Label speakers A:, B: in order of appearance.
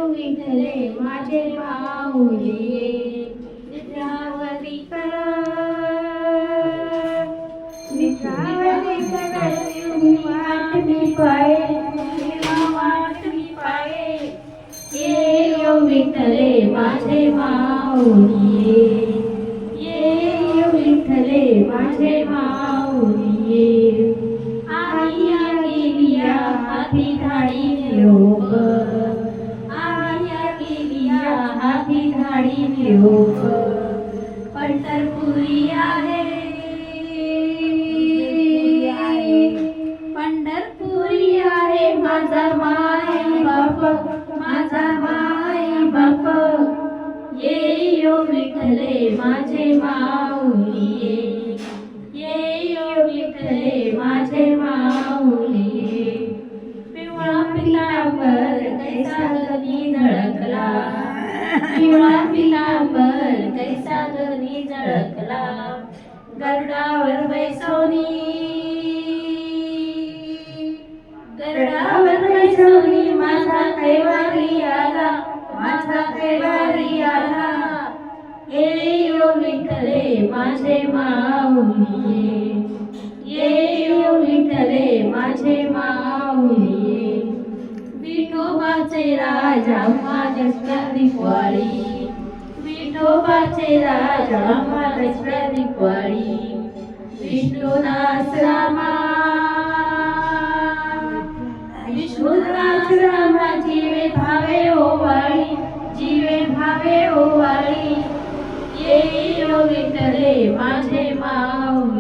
A: विठ्ठले माझे माऊली निद्रावरी कर निद्रावरी कर वाटणी पाये ये विठ्ठले माझे माऊली ये विठ्ठले माझे माऊली आईया गेलिया हाती धाडी लोक आईया गेलिया हाती धाडी लोक पंढरपुरी आहे पंढरपुरी आहे माझा माय बाप ये विठ्ठले माझे माऊली ये विठ्ठले माझे माऊली पिवळा पिलांबर कैसा गणी झळकला पिवळा पिलांबर कैसा गणी झळकला गरुडावर बैसवनी माझा कैवारी आला ये विठ्ठले माझे माऊली ये विठ्ठले माझे माऊली विठोबाचे राजा माझ्या दिवाळी विठोबाचे राजा माझ्या दिवाळी विष्णुदास रामा विष्णुदास रामा जीवे भावे ओवाळी ये विठ्ठले माझे माऊली